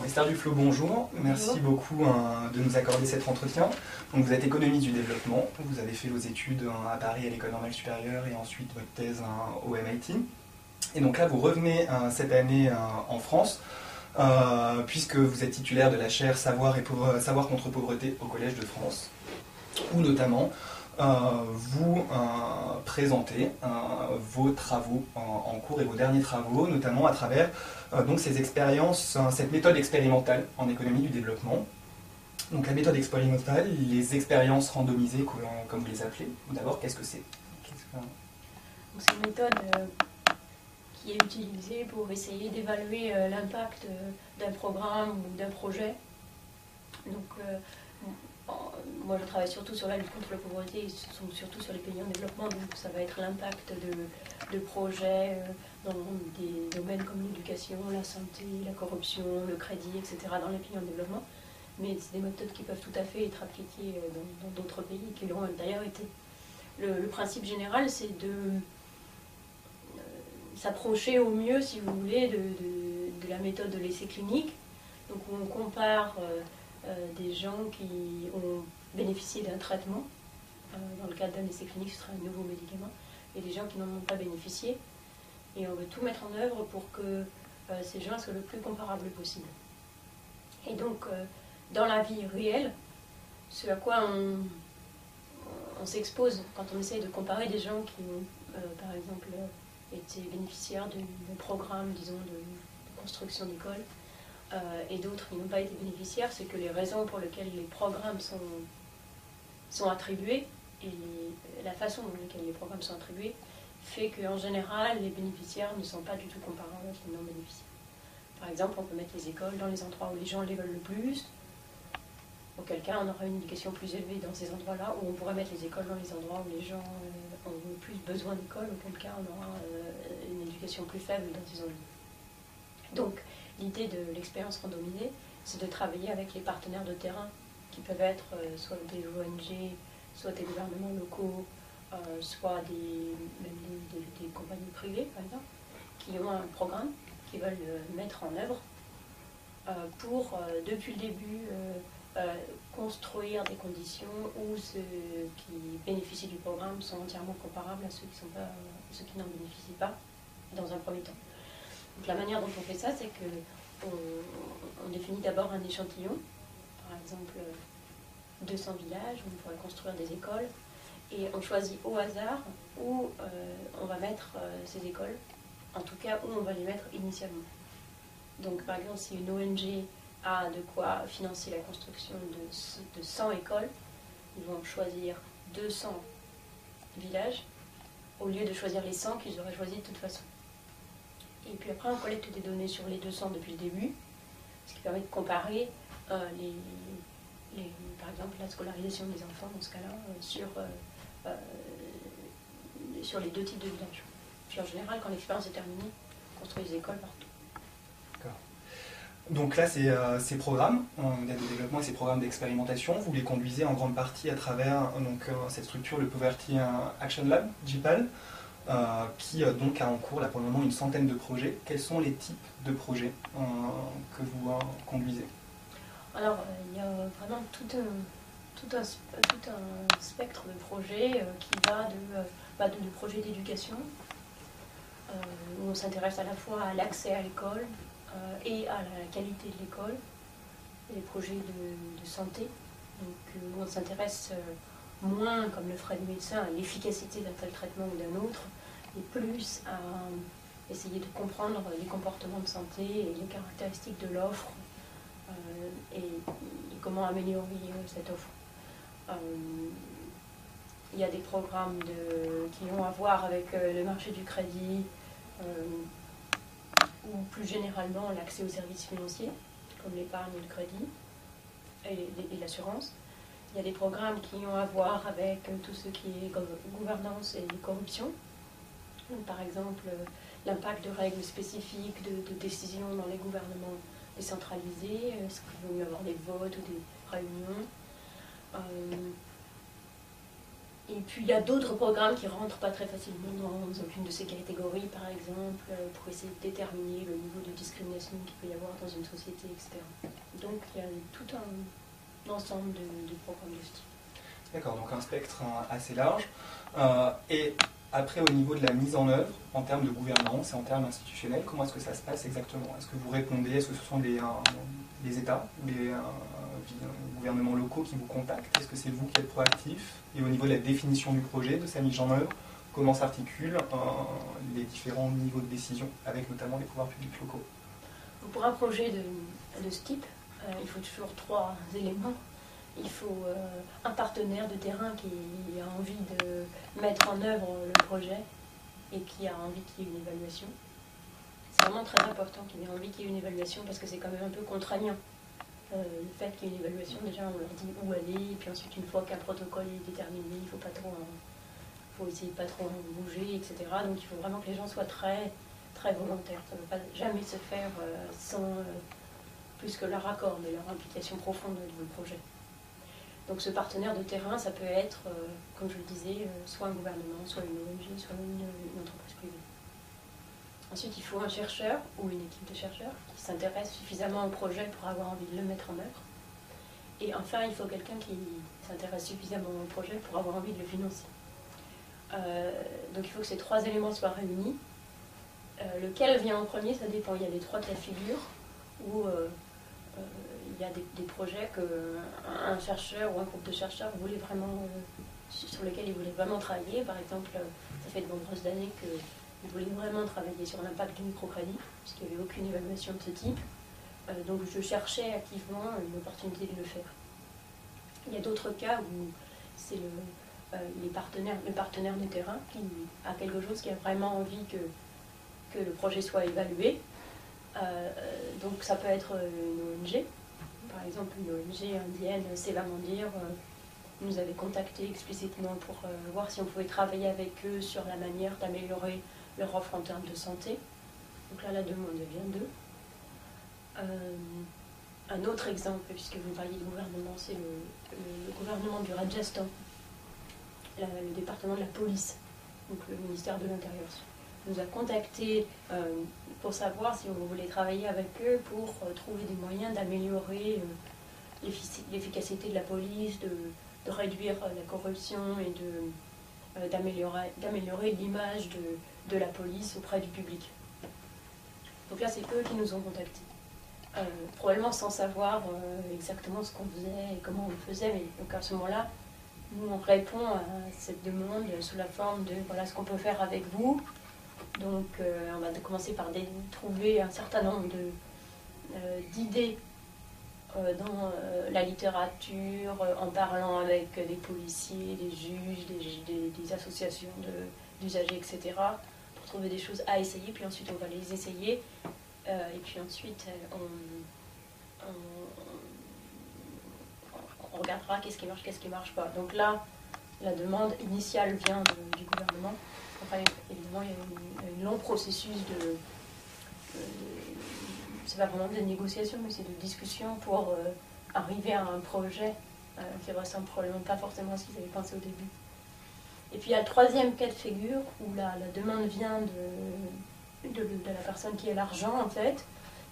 Esther Duflo, bonjour. Merci beaucoup de nous accorder cet entretien. Donc, vous êtes économiste du développement, vous avez fait vos études à Paris à l'École normale supérieure et ensuite votre thèse au MIT. Et donc là, vous revenez cette année en France, puisque vous êtes titulaire de la chaire Savoir contre pauvreté au Collège de France, où notamment vous présentez vos travaux en cours et vos derniers travaux, notamment à travers donc ces expériences, cette méthode expérimentale en économie du développement. Donc la méthode expérimentale, les expériences randomisées, comme vous les appelez. D'abord, qu'est-ce que c'est? C'est une méthode qui est utilisée pour essayer d'évaluer l'impact d'un programme ou d'un projet. Donc, moi, je travaille surtout sur la lutte contre la pauvreté, et surtout sur les pays en développement, donc ça va être l'impact de projets dans des domaines comme l'éducation, la santé, la corruption, le crédit, etc. dans les pays en développement. Mais c'est des méthodes qui peuvent tout à fait être appliquées dans d'autres pays, qui l'ont d'ailleurs été. Le principe général, c'est de s'approcher au mieux, si vous voulez, de la méthode de l'essai clinique. Donc on compare des gens qui ont bénéficié d'un traitement, dans le cadre d'un essai clinique, ce sera un nouveau médicament, et des gens qui n'en ont pas bénéficié. Et on veut tout mettre en œuvre pour que ces gens soient le plus comparables possible. Et donc, dans la vie réelle, ce à quoi on s'expose quand on essaye de comparer des gens qui ont, par exemple, été bénéficiaires d'un programme, disons, de construction d'école, et d'autres qui n'ont pas été bénéficiaires, c'est que les raisons pour lesquelles les programmes sont attribués et la façon dans laquelle les programmes sont attribués fait qu'en général, les bénéficiaires ne sont pas du tout comparables avec les non-bénéficiaires. Par exemple, on peut mettre les écoles dans les endroits où les gens les veulent le plus, auquel cas on aura une éducation plus élevée dans ces endroits-là, ou on pourrait mettre les écoles dans les endroits où les gens ont le plus besoin d'école, auquel cas on aura une éducation plus faible dans ces endroits. Donc, l'idée de l'expérience randomisée, c'est de travailler avec les partenaires de terrain, qui peuvent être soit des ONG, soit des gouvernements locaux, soit des compagnies privées, par exemple, qui ont un programme, qui veulent mettre en œuvre pour, depuis le début, construire des conditions où ceux qui bénéficient du programme sont entièrement comparables à ceux qui n'en bénéficient pas, dans un premier temps. Donc la manière dont on fait ça, c'est qu'on définit d'abord un échantillon, par exemple 200 villages où on pourrait construire des écoles, et on choisit au hasard où on va mettre ces écoles, en tout cas où on va les mettre initialement. Donc par exemple, si une ONG a de quoi financer la construction de 100 écoles, ils vont choisir 200 villages au lieu de choisir les 100 qu'ils auraient choisis de toute façon. Et puis après, on collecte des données sur les 200 depuis le début, ce qui permet de comparer par exemple la scolarisation des enfants dans ce cas-là sur les deux types de villages. Puis en général, quand l'expérience est terminée, on construit des écoles partout. D'accord. Donc là, ces programmes d'aide au développement et ces programmes d'expérimentation, vous les conduisez en grande partie à travers cette structure, le Poverty Action Lab, JPAL, qui donc a en cours là pour le moment une centaine de projets. Quels sont les types de projets que vous conduisez? Alors, il y a vraiment tout un spectre de projets qui va de projets d'éducation, où on s'intéresse à la fois à l'accès à l'école et à la qualité de l'école, les projets de santé, donc, où on s'intéresse moins, comme le ferait le médecin, à l'efficacité d'un tel traitement ou d'un autre, et plus à essayer de comprendre les comportements de santé et les caractéristiques de l'offre et comment améliorer cette offre. Il y a des programmes qui ont à voir avec le marché du crédit ou plus généralement l'accès aux services financiers, comme l'épargne et le crédit et l'assurance. Il y a des programmes qui ont à voir avec tout ce qui est gouvernance et corruption. Donc, par exemple, l'impact de règles spécifiques de décisions dans les gouvernements décentralisés, est-ce qu'il vaut mieux avoir des votes ou des réunions. Et puis il y a d'autres programmes qui ne rentrent pas très facilement dans aucune de ces catégories, par exemple, pour essayer de déterminer le niveau de discrimination qu'il peut y avoir dans une société, etc. Donc il y a tout un ensemble de programmes de ce type. D'accord, donc un spectre assez large. Et après, au niveau de la mise en œuvre, en termes de gouvernance et en termes institutionnels, comment est-ce que ça se passe exactement? Est-ce que vous répondez, est-ce que ce sont les États, les gouvernements locaux qui vous contactent? Est-ce que c'est vous qui êtes proactif? Et au niveau de la définition du projet, de sa mise en œuvre, comment s'articulent les différents niveaux de décision, avec notamment les pouvoirs publics locaux? Pour un projet de ce type, il faut toujours 3 éléments. Il faut un partenaire de terrain qui a envie de mettre en œuvre le projet et qui a envie qu'il y ait une évaluation. C'est vraiment très important qu'il ait envie qu'il y ait une évaluation parce que c'est quand même un peu contraignant. Le fait qu'il y ait une évaluation, déjà on leur dit où aller, et puis ensuite une fois qu'un protocole est déterminé, il faut essayer de pas trop en bouger, etc. Donc il faut vraiment que les gens soient très, très volontaires. Ça ne va pas jamais se faire sans plus que leur accord, mais leur implication profonde dans le projet. Donc ce partenaire de terrain, ça peut être, comme je le disais, soit un gouvernement, soit une ONG, soit une entreprise privée. Ensuite, il faut un chercheur ou une équipe de chercheurs qui s'intéresse suffisamment au projet pour avoir envie de le mettre en œuvre. Et enfin, il faut quelqu'un qui s'intéresse suffisamment au projet pour avoir envie de le financer. Donc il faut que ces 3 éléments soient réunis. Lequel vient en premier, ça dépend. Il y a les 3 cas de figure où il y a des projets qu'un chercheur ou un groupe de chercheurs voulait vraiment, sur lesquels ils voulaient vraiment travailler. Par exemple, ça fait de nombreuses années qu'ils voulaient vraiment travailler sur l'impact du microcrédit, puisqu'il n'y avait aucune évaluation de ce type. Donc je cherchais activement une opportunité de le faire. Il y a d'autres cas où c'est le partenaire de terrain qui a quelque chose qui a vraiment envie que le projet soit évalué. Donc ça peut être une ONG. Par exemple, une ONG indienne, Seva Mandir, nous avait contacté explicitement pour voir si on pouvait travailler avec eux sur la manière d'améliorer leur offre en termes de santé. Donc là, la demande vient d'eux. Un autre exemple, puisque vous parliez du gouvernement, c'est le gouvernement du Rajasthan, le département de la police, donc le ministère de l'Intérieur, nous a contactés pour savoir si on voulait travailler avec eux pour trouver des moyens d'améliorer l'efficacité de la police, de réduire la corruption et d'améliorer l'image de la police auprès du public. Donc là, c'est eux qui nous ont contactés. Probablement sans savoir exactement ce qu'on faisait et comment on le faisait, mais donc à ce moment-là, nous on répond à cette demande sous la forme de voilà ce qu'on peut faire avec vous. Donc on va commencer par trouver un certain nombre d'idées dans la littérature, en parlant avec des policiers, des juges, des associations d'usagers, etc. pour trouver des choses à essayer, puis ensuite on va les essayer. Et puis ensuite, on regardera qu'est-ce qui marche pas. Donc là, la demande initiale vient du gouvernement. Après, évidemment, il y a un long processus c'est pas vraiment de négociation, mais c'est de discussion pour arriver à un projet qui ressemble probablement pas forcément à ce qu'ils avaient pensé au début. Et puis il y a le 3e cas de figure, où la demande vient de la personne qui a l'argent, en fait,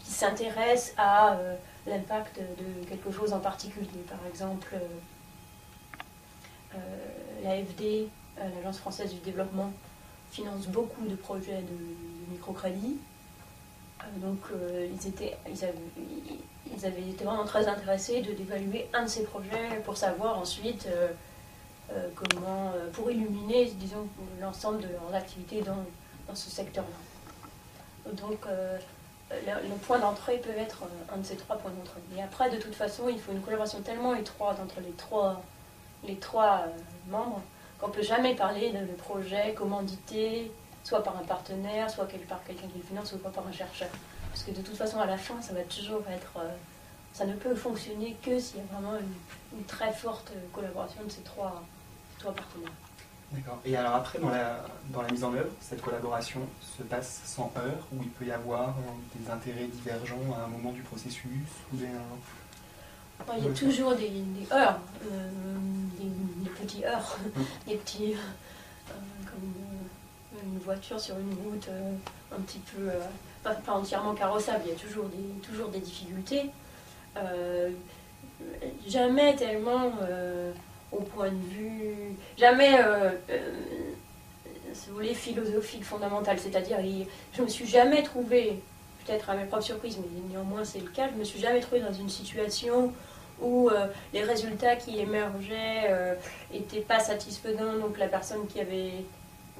qui s'intéresse à l'impact de quelque chose en particulier. Par exemple, l'AFD, l'Agence française du développement, finance beaucoup de projets de microcrédit. Donc ils avaient été vraiment très intéressés d'évaluer un de ces projets pour savoir ensuite comment, pour illuminer, disons, l'ensemble de leurs activités dans ce secteur-là. Donc le point d'entrée peut être un de ces 3 points d'entrée. Et après, de toute façon, il faut une collaboration tellement étroite entre les trois membres qu'on ne peut jamais parler de projet commandité, soit par un partenaire, soit par quelqu'un qui le finance, soit par un chercheur. Parce que de toute façon, à la fin, ça va toujours être... ça ne peut fonctionner que s'il y a vraiment une très forte collaboration de ces trois partenaires. D'accord. Et alors après, dans la mise en œuvre, cette collaboration se passe sans heurts, où il peut y avoir des intérêts divergents à un moment du processus ou Il y a toujours des heurts, des petits heurts, des petits, comme une voiture sur une route un petit peu, pas entièrement carrossable, il y a toujours des difficultés. Jamais tellement au point de vue, jamais, si vous voulez, philosophique, fondamentale, c'est-à-dire, je ne me suis jamais trouvée, peut-être à mes propres surprises, mais néanmoins c'est le cas, je ne me suis jamais trouvée dans une situation où les résultats qui émergeaient n'étaient pas satisfaisants, donc la personne qui avait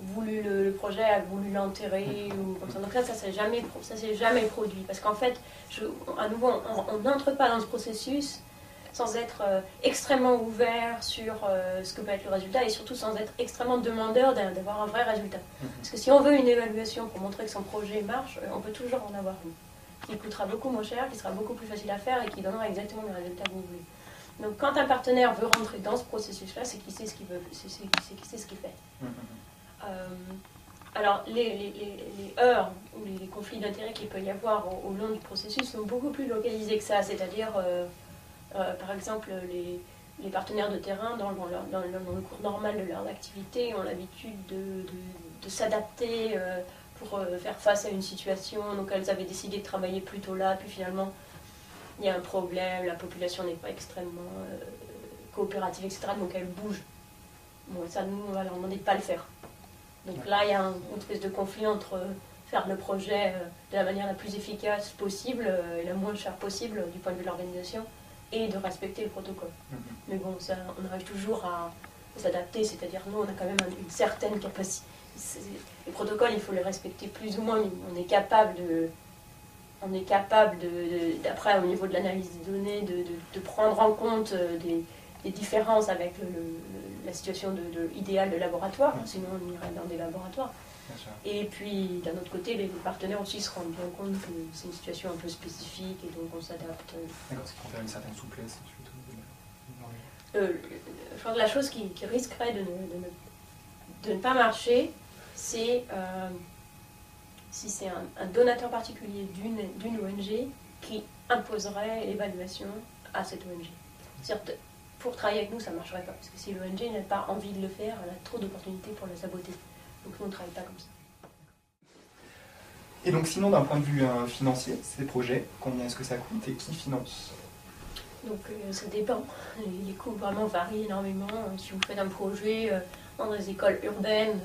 voulu le projet a voulu l'enterrer ou comme ça. Donc là, ça s'est jamais produit. Parce qu'en fait, à nouveau, on n'entre pas dans ce processus sans être extrêmement ouvert sur ce que peut être le résultat et surtout sans être extrêmement demandeur d'avoir un vrai résultat. Parce que si on veut une évaluation pour montrer que son projet marche, on peut toujours en avoir une qui coûtera beaucoup moins cher, qui sera beaucoup plus facile à faire et qui donnera exactement le résultat que vous voulez. Donc quand un partenaire veut rentrer dans ce processus-là, c'est qu'il sait ce qu'il veut, c'est qu'il sait ce qu'il fait. Alors les heurts ou les conflits d'intérêts qu'il peut y avoir au long du processus sont beaucoup plus localisés que ça, c'est-à-dire par exemple les partenaires de terrain dans le cours normal de leur activité ont l'habitude de s'adapter pour faire face à une situation. Donc elles avaient décidé de travailler plutôt là, puis finalement il y a un problème, la population n'est pas extrêmement coopérative, etc. Donc elles bougent. Bon, ça, nous, on va leur demander de ne pas le faire. Donc là, il y a une espèce de conflit entre faire le projet de la manière la plus efficace possible et la moins chère possible du point de vue de l'organisation et de respecter le protocole. Mais bon, ça, on arrive toujours à s'adapter, c'est-à-dire nous, on a quand même une certaine capacité. Les protocoles, il faut les respecter plus ou moins, mais on est capable d'après, au niveau de l'analyse des données, de prendre en compte des différences avec la situation idéale de laboratoire, sinon on irait dans des laboratoires. Et puis, d'un autre côté, les partenaires aussi se rendent bien compte que c'est une situation un peu spécifique et donc on s'adapte. D'accord, ce qui confère une certaine souplesse. Je pense que la chose qui risquerait de ne pas marcher, c'est si c'est un donateur particulier d'une ONG qui imposerait l'évaluation à cette ONG. C'est-à-dire, pour travailler avec nous, ça ne marcherait pas, parce que si l'ONG n'a pas envie de le faire, elle a trop d'opportunités pour la saboter. Donc nous, on ne travaille pas comme ça. Et donc sinon, d'un point de vue financier, ces projets, combien est-ce que ça coûte et qui finance? Donc ça dépend. Les coûts vraiment varient énormément. Si vous faites un projet dans des écoles urbaines,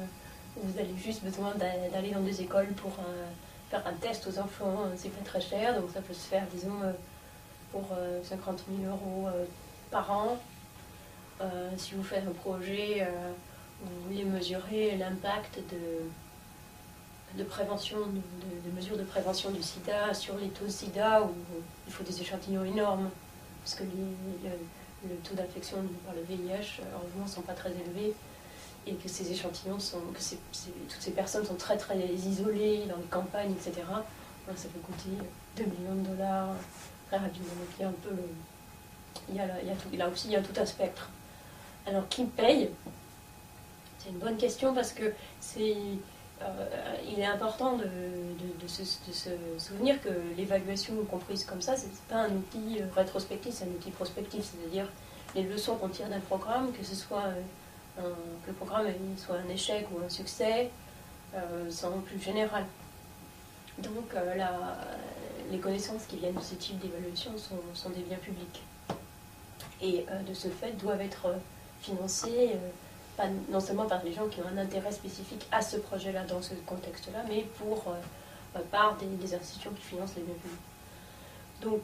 vous avez juste besoin d'aller dans des écoles pour faire un test aux enfants, c'est pas très cher, donc ça peut se faire, disons, pour 50 000 € par an. Si vous faites un projet où vous voulez mesurer l'impact de prévention, de mesures de prévention du sida sur les taux de sida, où il faut des échantillons énormes, parce que le taux d'infection par le VIH, heureusement, ne sont pas très élevés, et que ces échantillons toutes ces personnes sont très très isolées dans les campagnes, etc. Alors, ça peut coûter 2 millions de dollars très rapidement. Donc il y a un peu là aussi il y a tout un spectre. Alors qui paye? C'est une bonne question parce que il est important de se souvenir que l'évaluation comprise comme ça, c'est pas un outil rétrospectif, c'est un outil prospectif, c'est-à-dire les leçons qu'on tire d'un programme, que ce soit que le programme soit un échec ou un succès, sont plus générales. Donc les connaissances qui viennent de ce type d'évaluation sont des biens publics. Et de ce fait doivent être financés non seulement par des gens qui ont un intérêt spécifique à ce projet-là, dans ce contexte-là, mais par des institutions qui financent les biens publics. Donc,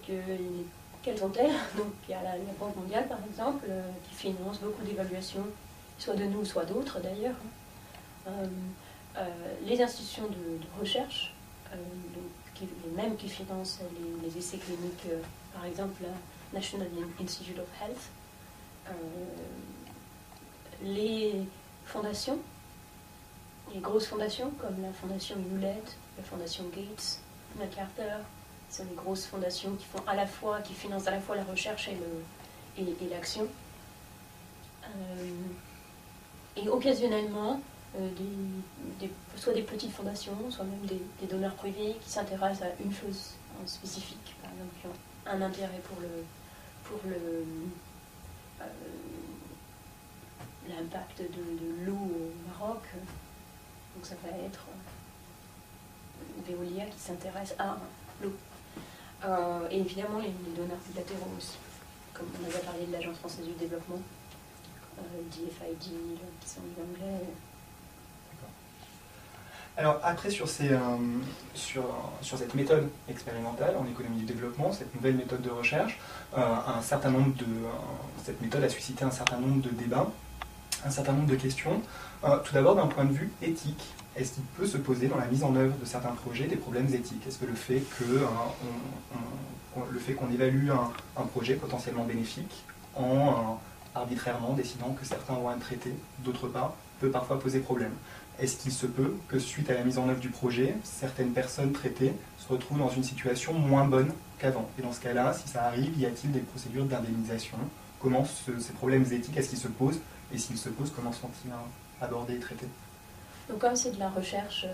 quelles sont-elles? Donc, il y a la Banque mondiale, par exemple, qui finance beaucoup d'évaluations, soit de nous, soit d'autres d'ailleurs. Les institutions de recherche, les mêmes qui financent les essais cliniques, par exemple la National Institute of Health, les fondations, les grosses fondations comme la fondation Hewlett, la fondation Gates, MacArthur, ce sont les grosses fondations qui financent à la fois la recherche et l'action. Et occasionnellement, soit des petites fondations, soit même des donneurs privés qui s'intéressent à une chose en spécifique, par exemple, qui ont un intérêt pour l'impact de l'eau au Maroc. Donc ça va être Veolia qui s'intéresse à l'eau. Et évidemment les donneurs bilatéraux aussi, comme on avait parlé de l'Agence française du développement, DFID, qui sont en anglais. Alors après, sur cette méthode expérimentale en économie du développement, cette nouvelle méthode de recherche, cette méthode a suscité un certain nombre de débats, un certain nombre de questions. Tout d'abord, d'un point de vue éthique, est-ce qu'il peut se poser dans la mise en œuvre de certains projets des problèmes éthiques? Est-ce que le fait qu'on évalue un projet potentiellement bénéfique en arbitrairement décidant que certains vont être traités, d'autres pas, peut parfois poser problème? Est-ce qu'il se peut que suite à la mise en œuvre du projet, certaines personnes traitées se retrouvent dans une situation moins bonne qu'avant? Et dans ce cas-là, si ça arrive, y a-t-il des procédures d'indemnisation? Comment ces problèmes éthiques, est-ce qu'ils se posent? Et s'ils se posent, comment sont-ils abordés et traités? Donc comme c'est de la recherche,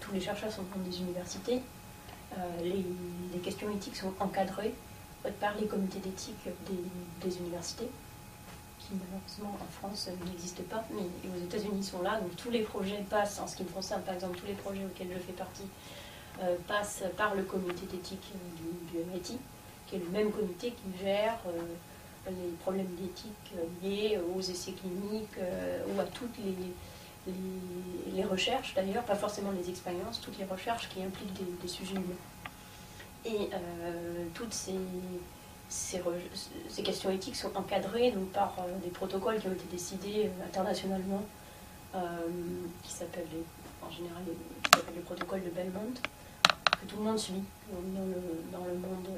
tous les chercheurs sont dans des universités, les questions éthiques sont encadrées par les comités d'éthique des universités, qui malheureusement en France n'existent pas, mais aux États-Unis sont là. Donc tous les projets passent, en ce qui me concerne par exemple, tous les projets auxquels je fais partie, passent par le comité d'éthique du MIT, qui est le même comité qui gère les problèmes d'éthique liés aux essais cliniques ou à toutes les recherches, d'ailleurs, pas forcément les expériences, toutes les recherches qui impliquent des sujets humains. Et toutes ces questions éthiques sont encadrées donc, par des protocoles qui ont été décidés internationalement, qui s'appellent en général le protocole de Belmont, que tout le monde suit dans le monde,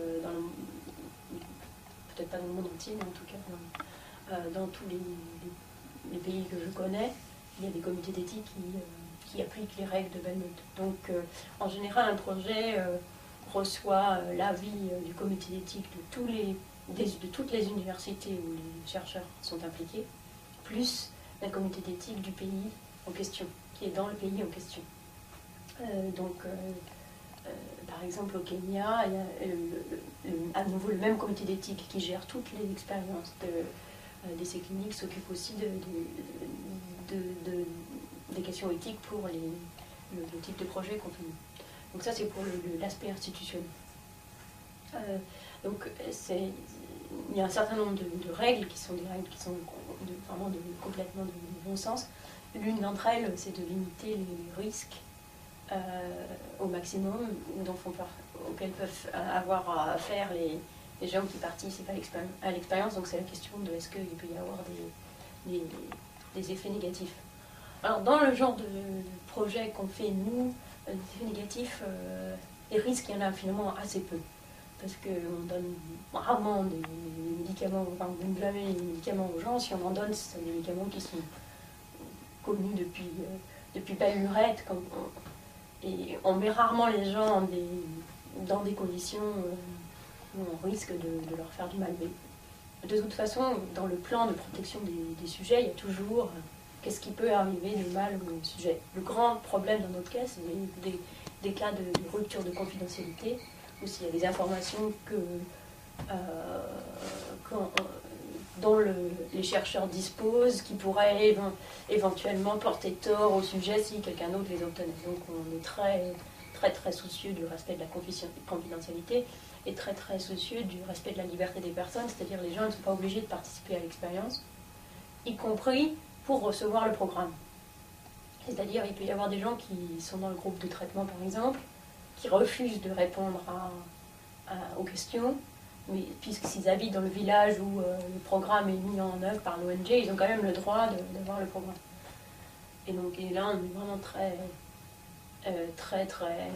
peut-être pas dans le monde entier, mais en tout cas dans tous les pays que je connais, il y a des comités d'éthique qui appliquent les règles de Belmont. Donc en général, un projet reçoit l'avis du comité d'éthique de toutes les universités où les chercheurs sont impliqués, plus un comité d'éthique du pays en question, qui est dans le pays en question. Par exemple, au Kenya, il y a à nouveau le même comité d'éthique qui gère toutes les expériences d'essais cliniques, s'occupe aussi des questions éthiques pour le type de projet qu'on fait. Donc ça, c'est pour l'aspect institutionnel. Il y a un certain nombre de règles qui sont des règles qui sont vraiment complètement de bon sens. L'une d'entre elles, c'est de limiter les risques au maximum auxquels peuvent avoir affaire les gens qui participent à l'expérience. Donc c'est la question de est-ce qu'il peut y avoir des effets négatifs. Alors dans le genre de projet qu'on fait nous, les effets négatifs, les risques, il y en a finalement assez peu. Parce qu'on donne rarement des médicaments, enfin on ne donne jamais les médicaments aux gens. Si on en donne, c'est des médicaments qui sont connus depuis belle lurette. Et on met rarement les gens dans des conditions où on risque de leur faire du mal. Mais de toute façon, dans le plan de protection des sujets, il y a toujours qu'est-ce qui peut arriver de mal au sujet. Le grand problème dans notre cas, c'est des cas de rupture de confidentialité, où s'il y a des informations dont les chercheurs disposent, qui pourraient éventuellement porter tort au sujet si quelqu'un d'autre les obtenait. Donc on est très, très, très soucieux du respect de la confidentialité et très, très soucieux du respect de la liberté des personnes, c'est-à-dire les gens ne sont pas obligés de participer à l'expérience, y compris pour recevoir le programme. C'est-à-dire il peut y avoir des gens qui sont dans le groupe de traitement, par exemple, qui refusent de répondre aux questions, mais puisqu'ils habitent dans le village où le programme est mis en œuvre par l'ONG, ils ont quand même le droit d'avoir le programme. Et là, on est vraiment très, très, très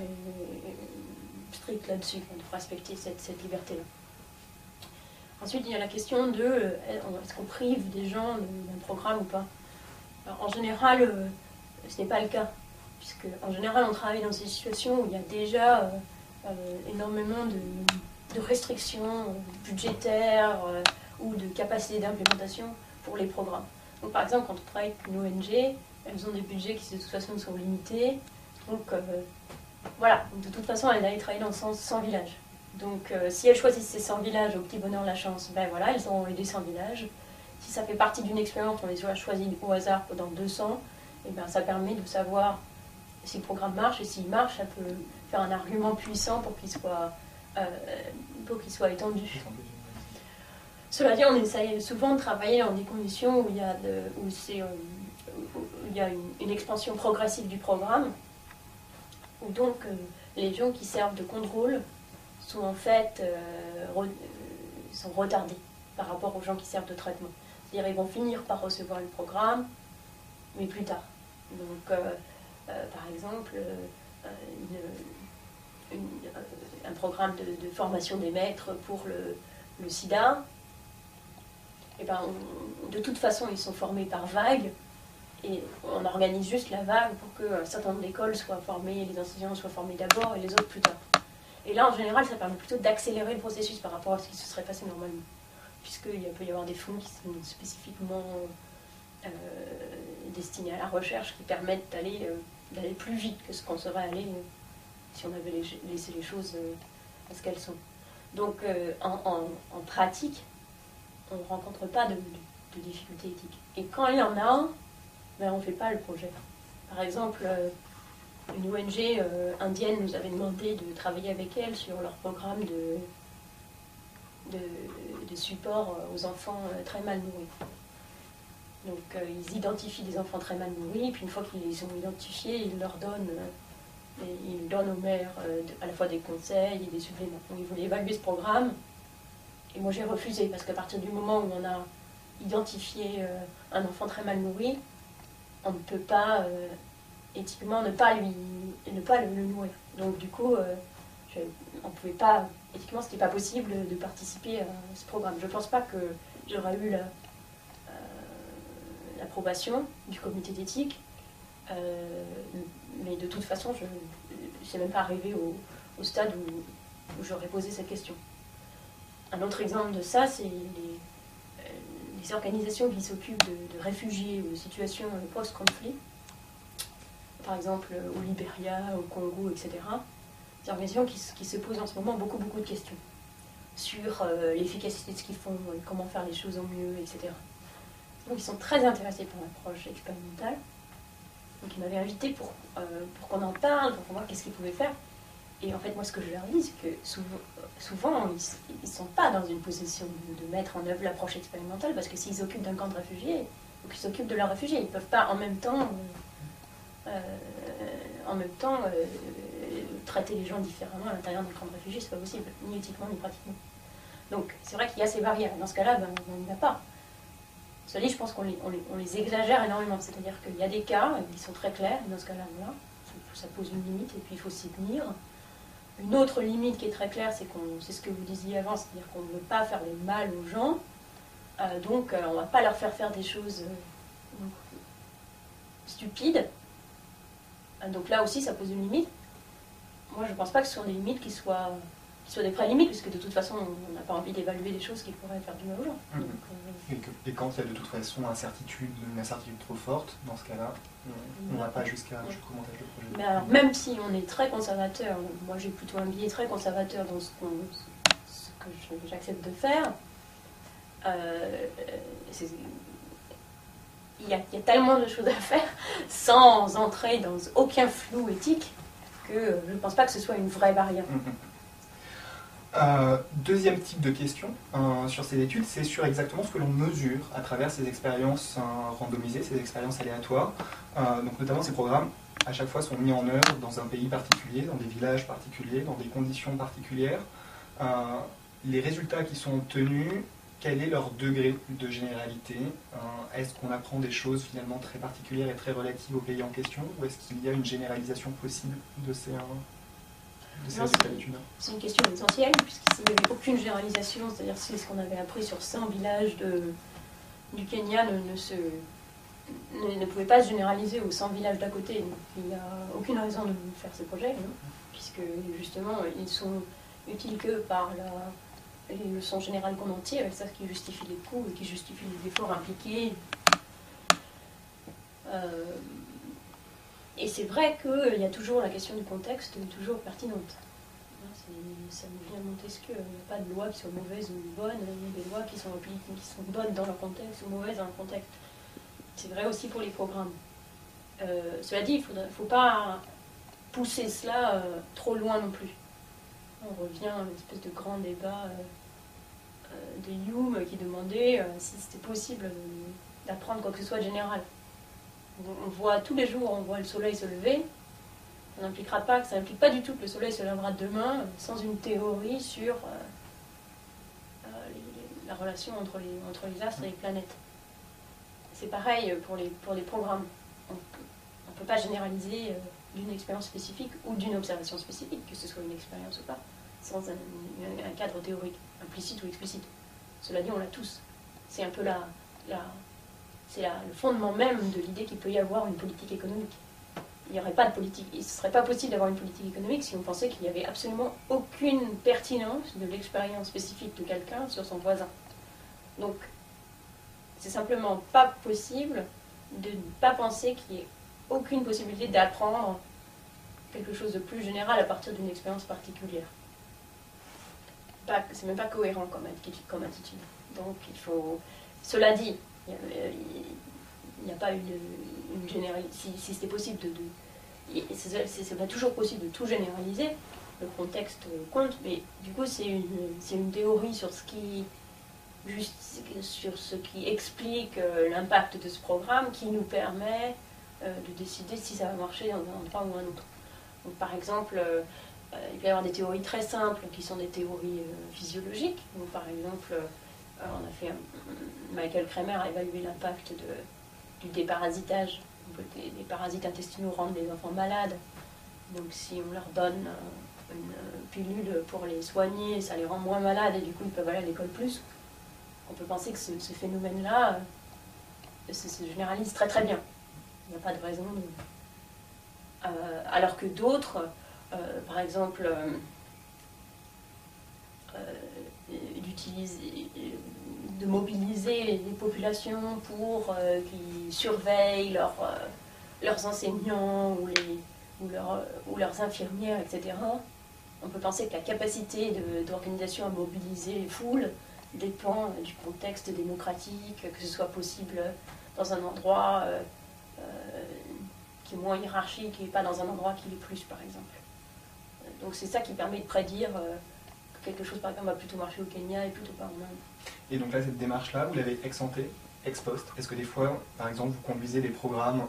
strict là-dessus, pour respecter cette liberté-là. Ensuite, il y a la question de est-ce qu'on prive des gens d'un programme ou pas. Alors, en général, ce n'est pas le cas, puisque en général, on travaille dans ces situations où il y a déjà énormément de restrictions budgétaires ou de capacité d'implémentation pour les programmes. Donc, par exemple, quand on travaille avec une ONG, elles ont des budgets qui de toute façon sont limités. Donc voilà, de toute façon, elles allaient travailler dans 100 villages. Donc si elles choisissent ces 100 villages au petit bonheur la chance, ben voilà, elles ont aidé 100 villages. Si ça fait partie d'une expérience, on les a choisis au hasard pendant 200, et ben ça permet de savoir si le programme marche, et s'il marche, ça peut faire un argument puissant pour qu'il soit étendu. Cela dit, on essaye souvent de travailler dans des conditions où il y a une expansion progressive du programme, où donc les gens qui servent de contrôle sont en fait sont retardés par rapport aux gens qui servent de traitement. C'est-à-dire qu'ils vont finir par recevoir le programme, mais plus tard. Donc, par exemple, un programme de formation des maîtres pour le sida, et ben, de toute façon, ils sont formés par vague, et on organise juste la vague pour qu'un certain nombre d'écoles soient formées, les enseignants soient formés d'abord et les autres plus tard. Et là, en général, ça permet plutôt d'accélérer le processus par rapport à ce qui se serait passé normalement, puisqu'il peut y avoir des fonds qui sont spécifiquement destinés à la recherche, qui permettent d'aller plus vite que ce qu'on serait allé si on avait laissé les choses à ce qu'elles sont. Donc, en pratique, on ne rencontre pas de difficultés éthiques. Et quand il y en a, ben, on ne fait pas le projet. Par exemple, une ONG indienne nous avait demandé de travailler avec elle sur leur programme de support aux enfants très mal nourris. Donc ils identifient des enfants très mal nourris, puis une fois qu'ils les ont identifiés, ils donnent aux mères à la fois des conseils et des suppléments. Donc ils voulaient évaluer ce programme, et moi j'ai refusé, parce qu'à partir du moment où on a identifié un enfant très mal nourri, on ne peut pas éthiquement ne pas le nourrir. Donc du coup, on pouvait pas, éthiquement c'était pas possible de participer à ce programme. Je ne pense pas que j'aurais eu l'approbation du comité d'éthique, mais de toute façon, je ne suis même pas arrivée au stade où j'aurais posé cette question. Un autre exemple de ça, c'est les organisations qui s'occupent de réfugiés ou de situations post-conflit, par exemple au Libéria, au Congo, etc. Des organisations qui se posent en ce moment beaucoup de questions sur l'efficacité de ce qu'ils font, comment faire les choses au mieux, etc. Donc ils sont très intéressés par l'approche expérimentale. Donc ils m'avaient invité pour qu'on en parle, pour voir qu'est-ce qu'ils pouvaient faire. Et en fait, moi, ce que je leur dis, c'est que souvent ils ne sont pas dans une position de mettre en œuvre l'approche expérimentale, parce que s'ils s'occupent d'un camp de réfugiés, donc ils s'occupent de leurs réfugiés. Ils ne peuvent pas en même temps traiter les gens différemment à l'intérieur d'un camp de réfugiés, c'est pas possible, ni éthiquement ni pratiquement. Donc c'est vrai qu'il y a ces barrières. Dans ce cas-là, ben, on n'y va pas. Cela dit, je pense qu'on les exagère énormément. C'est-à-dire qu'il y a des cas qui sont très clairs, et dans ce cas-là, voilà, ça pose une limite et puis il faut s'y tenir. Une autre limite qui est très claire, c'est ce que vous disiez avant, c'est-à-dire qu'on ne veut pas faire de mal aux gens, donc on ne va pas leur faire des choses stupides. Donc là aussi, ça pose une limite. Moi, je ne pense pas que ce sont des limites qui soient des vraies limites, puisque de toute façon, on n'a pas envie d'évaluer des choses qui pourraient faire du mal aux gens. Donc, et quand il y a de toute façon une incertitude trop forte, dans ce cas-là, on ne va pas jusqu'au montage de projet. Mais alors, même si on est très conservateur, moi j'ai plutôt un biais très conservateur dans ce que j'accepte de faire, il y a tellement de choses à faire sans entrer dans aucun flou éthique que je ne pense pas que ce soit une vraie barrière. Deuxième type de question sur ces études, c'est sur exactement ce que l'on mesure à travers ces expériences randomisées, ces expériences aléatoires. Donc notamment ces programmes, à chaque fois, sont mis en œuvre dans un pays particulier, dans des villages particuliers, dans des conditions particulières. Les résultats qui sont obtenus, quel est leur degré de généralité? Est-ce qu'on apprend des choses finalement très particulières et très relatives au pays en question, ou est-ce qu'il y a une généralisation possible de ces résultats d'études? C'est une question essentielle, puisqu'il n'y avait aucune généralisation, c'est-à-dire si ce qu'on avait appris sur 100 villages du Kenya ne pouvait pas se généraliser aux 100 villages d'à côté. Donc, il n'y a aucune raison de faire ces projets, puisque justement ils sont utiles que par les leçons générales qu'on en tire, et ça qui justifie les coûts et qui justifie les efforts impliqués. Et c'est vrai qu'il y a toujours la question du contexte, toujours pertinente. Ça nous vient Montesquieu. Il n'y a pas de loi qui soit mauvaise ou bonne, il y a des lois qui sont bonnes dans leur contexte ou mauvaises dans leur contexte. C'est vrai aussi pour les programmes. Cela dit, il ne faut pas pousser cela trop loin non plus. On revient à une espèce de grand débat de Hume qui demandait si c'était possible d'apprendre quoi que ce soit de général. On voit tous les jours, on voit le soleil se lever. Ça n'implique pas du tout que le soleil se lèvera demain sans une théorie sur la relation entre les astres et les planètes. C'est pareil pour les programmes. On ne peut pas généraliser d'une expérience spécifique ou d'une observation spécifique, que ce soit une expérience ou pas, sans un cadre théorique, implicite ou explicite. Cela dit, on l'a tous. C'est un peu le fondement même de l'idée qu'il peut y avoir une politique économique. Il n'y aurait pas de politique, il ne serait pas possible d'avoir une politique économique si on pensait qu'il n'y avait absolument aucune pertinence de l'expérience spécifique de quelqu'un sur son voisin. Donc, c'est simplement pas possible de ne pas penser qu'il y ait aucune possibilité d'apprendre quelque chose de plus général à partir d'une expérience particulière. C'est même pas cohérent comme attitude. Donc, il faut... Cela dit, il n'y a pas une généralisation. Si c'était possible c'est pas toujours possible de tout généraliser, le contexte compte, mais du coup c'est une théorie sur ce qui explique l'impact de ce programme qui nous permet de décider si ça va marcher dans un endroit ou un autre. Donc, par exemple, il peut y avoir des théories très simples qui sont des théories physiologiques. Donc, par exemple, Michael Kremer a évalué l'impact du déparasitage. Les parasites intestinaux rendent les enfants malades. Donc si on leur donne une pilule pour les soigner, ça les rend moins malades et du coup ils peuvent aller à l'école plus. On peut penser que ce phénomène-là se généralise très très bien. Il n'y a pas de raison alors que d'autres, par exemple, de mobiliser les populations pour qu'ils surveillent leurs enseignants ou leurs infirmières, etc. On peut penser que la capacité d'organisation à mobiliser les foules dépend du contexte démocratique, que ce soit possible dans un endroit qui est moins hiérarchique et pas dans un endroit qui l'est plus, par exemple. Donc c'est ça qui permet de prédire que quelque chose, par exemple, va plutôt marcher au Kenya et plutôt pas en Inde. Et donc là, cette démarche-là, vous l'avez ex-ante, ex-post. Est-ce que des fois, par exemple, vous conduisez des programmes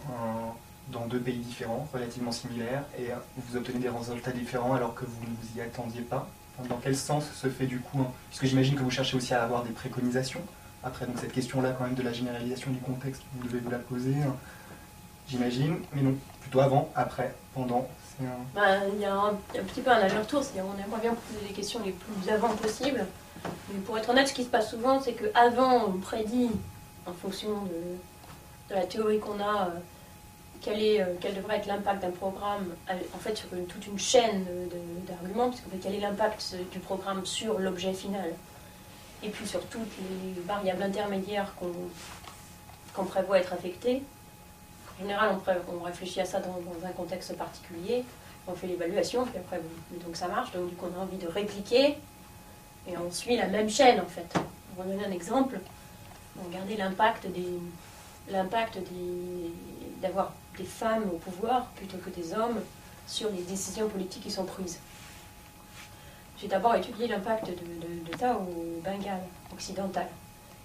dans deux pays différents, relativement similaires, et vous obtenez des résultats différents alors que vous ne vous y attendiez pas? Dans quel sens se fait du coup Puisque j'imagine que vous cherchez aussi à avoir des préconisations. Après, donc cette question-là, quand même, de la généralisation du contexte, vous devez vous la poser, j'imagine. Mais non, plutôt avant, après, pendant. Il y a un petit peu un aller-retour, c'est-à-dire on aimerait bien poser les questions les plus avant possible. Mais pour être honnête, ce qui se passe souvent, c'est qu'avant, on prédit, en fonction de la théorie qu'on a, quel devrait être l'impact d'un programme, en fait, sur toute une chaîne d'arguments, puisqu'en fait, quel est l'impact du programme sur l'objet final, et puis sur toutes les variables intermédiaires qu'on prévoit être affectées. En général, on réfléchit à ça dans un contexte particulier, on fait l'évaluation, puis après, donc ça marche, donc du coup, on a envie de répliquer, et on suit la même chaîne, en fait. On va donner un exemple. Regardez l'impact d'avoir des femmes au pouvoir plutôt que des hommes sur les décisions politiques qui sont prises. J'ai d'abord étudié l'impact de ça au Bengale occidental,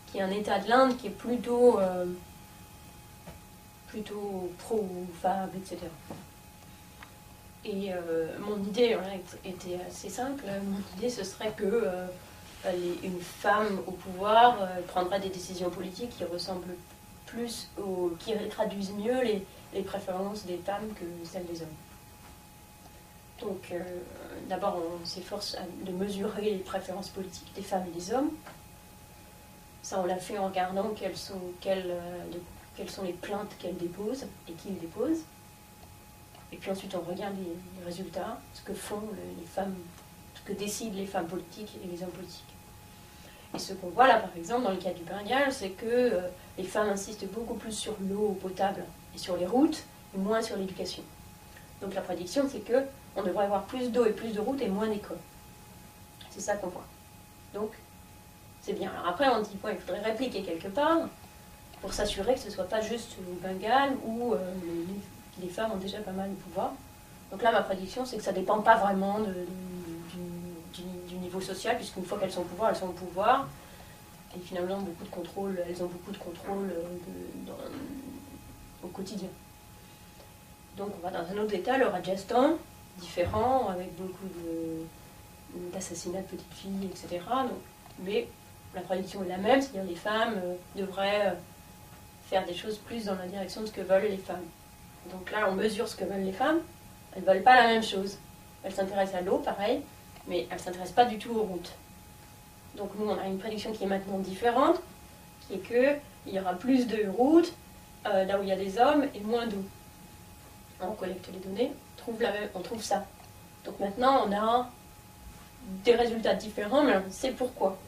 qui est un état de l'Inde qui est plutôt pro-femmes, etc. Et mon idée était assez simple. Mon idée, ce serait que une femme au pouvoir prendrait des décisions politiques qui ressemblent plus qui traduisent mieux les préférences des femmes que celles des hommes. Donc, d'abord, on s'efforce de mesurer les préférences politiques des femmes et des hommes. Ça, on l'a fait en regardant quelles sont les plaintes qu'elles déposent et qui les déposent. Et puis ensuite, on regarde les résultats, ce que font les femmes, ce que décident les femmes politiques et les hommes politiques. Et ce qu'on voit là, par exemple, dans le cas du Bengale, c'est que les femmes insistent beaucoup plus sur l'eau potable et sur les routes, et moins sur l'éducation. Donc la prédiction, c'est qu'on devrait avoir plus d'eau et plus de routes et moins d'écoles. C'est ça qu'on voit. Donc, c'est bien. Alors après, on dit, bon, il faudrait répliquer quelque part pour s'assurer que ce ne soit pas juste au Bengale où les femmes ont déjà pas mal de pouvoir. Donc là, ma prédiction, c'est que ça ne dépend pas vraiment du niveau social, puisqu'une fois qu'elles sont au pouvoir, elles sont au pouvoir. Et finalement, beaucoup de contrôle, elles ont beaucoup de contrôle au quotidien. Donc on va dans un autre état, le Rajasthan, différent, avec beaucoup d'assassinats de petites filles, etc. Donc, mais la prédiction est la même, c'est-à-dire les femmes devraient faire des choses plus dans la direction de ce que veulent les femmes. Donc là, on mesure ce que veulent les femmes. Elles ne veulent pas la même chose. Elles s'intéressent à l'eau, pareil, mais elles ne s'intéressent pas du tout aux routes. Donc nous, on a une prédiction qui est maintenant différente, qui est qu'il y aura plus de routes là où il y a des hommes et moins d'eau. On collecte les données, on trouve ça. Donc maintenant, on a des résultats différents, mais on sait pourquoi.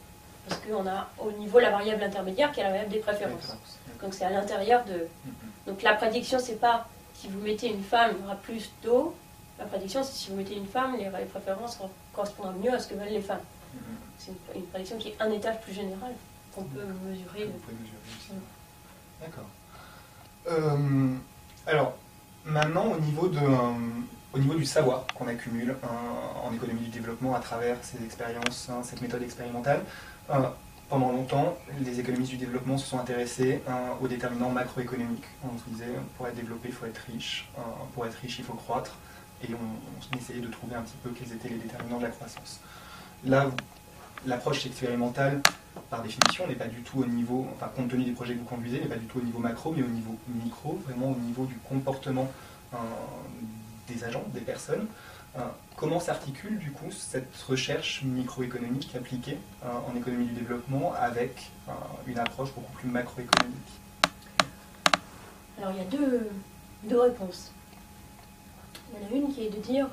Parce qu'on a au niveau la variable intermédiaire qui est la variable des préférences. Donc c'est à l'intérieur de... Donc la prédiction, c'est pas si vous mettez une femme, il y aura plus d'eau. La prédiction, c'est si vous mettez une femme, les préférences correspondront mieux à ce que veulent les femmes. C'est une prédiction qui est un étage plus général qu'on peut mesurer. Vous pouvez mesurer aussi. D'accord. Alors, maintenant, au niveau du savoir qu'on accumule en économie du développement à travers ces expériences, cette méthode expérimentale, pendant longtemps, les économistes du développement se sont intéressés aux déterminants macroéconomiques. On se disait, pour être développé, il faut être riche. Pour être riche, il faut croître. Et on essayait de trouver un petit peu quels étaient les déterminants de la croissance. Là, l'approche expérimentale, par définition, n'est pas du tout au niveau, enfin, compte tenu des projets que vous conduisez, n'est pas du tout au niveau macro, mais au niveau micro, vraiment au niveau du comportement des agents, des personnes. Comment s'articule, du coup, cette recherche microéconomique appliquée en économie du développement avec une approche beaucoup plus macroéconomique? Alors, il y a deux réponses. Il y en a une qui est de dire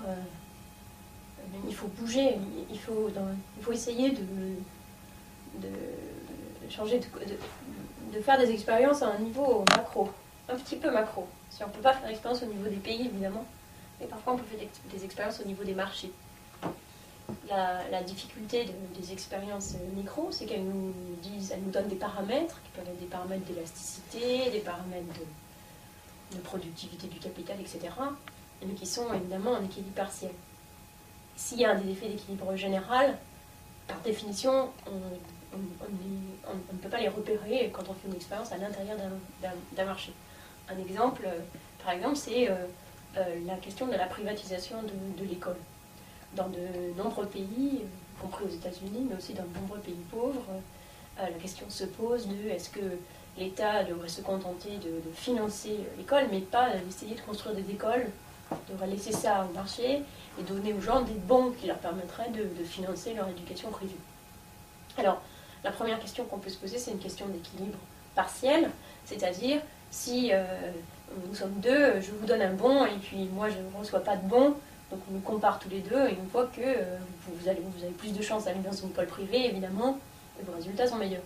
il faut bouger, il faut essayer de changer, de faire des expériences à un niveau macro, un petit peu macro. Si on ne peut pas faire l'expérience au niveau des pays, évidemment, mais parfois on peut faire des expériences au niveau des marchés. La difficulté des expériences micro, c'est qu'elles nous donnent des paramètres, qui peuvent être des paramètres d'élasticité, des paramètres de productivité du capital, etc., mais qui sont évidemment en équilibre partiel. S'il y a des effets d'équilibre général, par définition, on ne peut pas les repérer quand on fait une expérience à l'intérieur d'un marché. Un exemple, par exemple, c'est la question de la privatisation de l'école. Dans de nombreux pays, y compris aux États-Unis, mais aussi dans de nombreux pays pauvres, la question se pose de est-ce que l'État devrait se contenter de financer l'école, mais pas essayer de construire des écoles, devrait laisser ça au marché et donner aux gens des bons qui leur permettraient de financer leur éducation privée. Alors, la première question qu'on peut se poser, c'est une question d'équilibre partiel, c'est-à-dire si nous sommes deux, je vous donne un bon et puis moi je ne reçois pas de bon, donc on nous compare tous les deux et on voit que vous avez plus de chances d'aller dans une école privée, évidemment, et vos résultats sont meilleurs.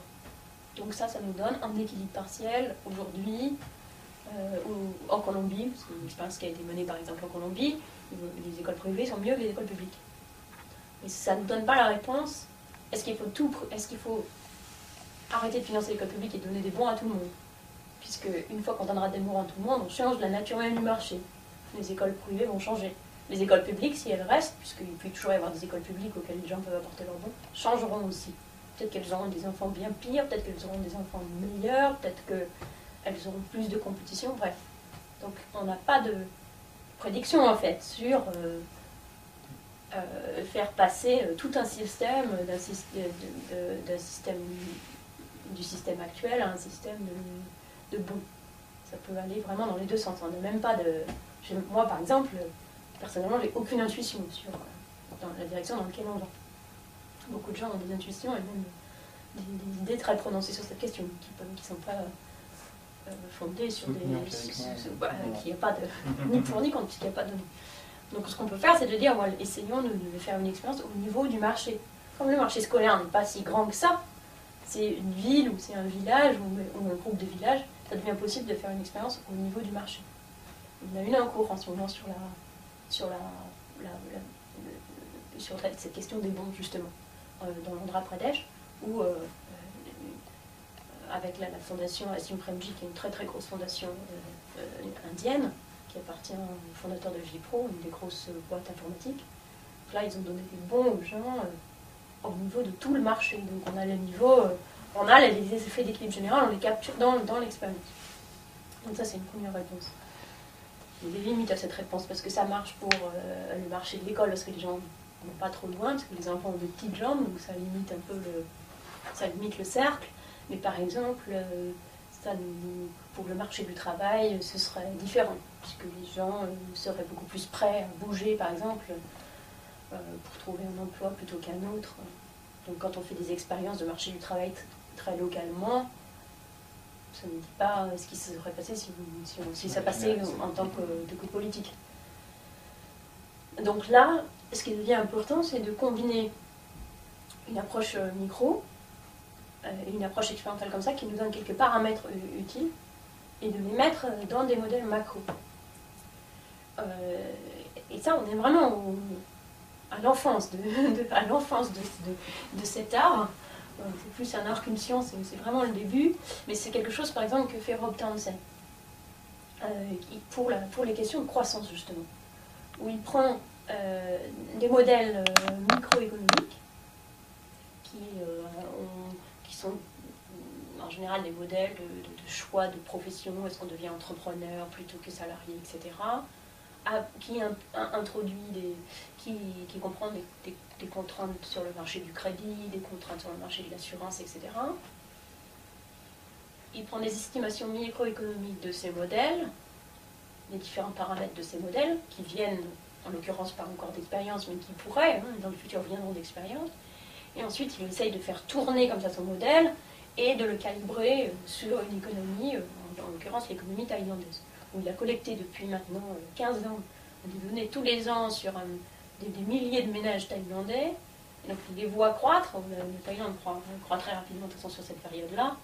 Donc ça nous donne un équilibre partiel aujourd'hui. En Colombie, c'est une expérience qui a été menée par exemple en Colombie, les écoles privées sont mieux que les écoles publiques. Mais ça ne donne pas la réponse, est-ce qu'il faut arrêter de financer l'école publique et donner des bons à tout le monde? Puisque une fois qu'on donnera des bons à tout le monde, on change la nature même du marché. Les écoles privées vont changer. Les écoles publiques, si elles restent, puisqu'il peut toujours y avoir des écoles publiques auxquelles les gens peuvent apporter leurs bons, changeront aussi. Peut-être qu'elles auront des enfants bien pires, peut-être qu'elles auront des enfants meilleurs, peut-être que elles auront plus de compétition, bref. Donc on n'a pas de prédiction en fait sur faire passer tout un système du système actuel à un système de bon. Ça peut aller vraiment dans les deux sens. On n'a même pas de... Moi par exemple, personnellement, j'ai aucune intuition sur dans la direction dans laquelle on va. Beaucoup de gens ont des intuitions et même des idées très prononcées sur cette question, qui ne sont pas... fondée sur des... qu'il n'y a pas de... ni pour ni contre, puisqu'il n'y a pas de... Donc ce qu'on peut faire, c'est de dire, voilà, essayons de faire une expérience au niveau du marché. Comme le marché scolaire n'est pas si grand que ça, c'est une ville ou c'est un village ou un groupe de villages, ça devient possible de faire une expérience au niveau du marché. On a une en cours en ce moment sur sur, sur cette question des bombes, justement, dans l'Andhra Pradesh, où, avec la fondation Asim Premji, qui est une très très grosse fondation indienne, qui appartient au fondateur de Wipro, une des grosses boîtes informatiques. Donc là, ils ont donné des bons aux gens au niveau de tout le marché. Donc on a le niveau, on a les effets d'équilibre général, on les capture dans l'expérience. Donc ça, c'est une première réponse. Il y a des limites à cette réponse, parce que ça marche pour le marché de l'école, parce que les gens vont pas trop loin, parce que les enfants ont des petites jambes, donc ça limite un peu le cercle. Mais par exemple, pour le marché du travail, ce serait différent, puisque les gens seraient beaucoup plus prêts à bouger, par exemple, pour trouver un emploi plutôt qu'un autre. Donc quand on fait des expériences de marché du travail très localement, ça ne dit pas ce qui se serait passé si ça passait en tant que politique. Donc là, ce qui devient important, c'est de combiner une approche micro, une approche expérimentale comme ça, qui nous donne quelques paramètres utiles, et de les mettre dans des modèles macro. Et ça, on est vraiment à l'enfance de cet art. C'est plus un art qu'une science, c'est vraiment le début, mais c'est quelque chose, par exemple, que fait Rob Townsend, pour les questions de croissance, justement, où il prend des modèles microéconomiques qui sont en général des modèles de choix de profession, est-ce qu'on devient entrepreneur plutôt que salarié, etc., qui introduit qui comprend des contraintes sur le marché du crédit, des contraintes sur le marché de l'assurance, etc. Il prend des estimations microéconomiques de ces modèles, les différents paramètres de ces modèles, qui viennent, en l'occurrence, pas encore d'expérience, mais qui pourraient, dans le futur, viendront d'expérience. Et ensuite, il essaye de faire tourner comme ça son modèle et de le calibrer sur une économie, en l'occurrence l'économie thaïlandaise, où il a collecté depuis maintenant 15 ans des données tous les ans sur des milliers de ménages thaïlandais. Et donc il les voit croître, le Thaïlande croît très rapidement de toute façon sur cette période-là,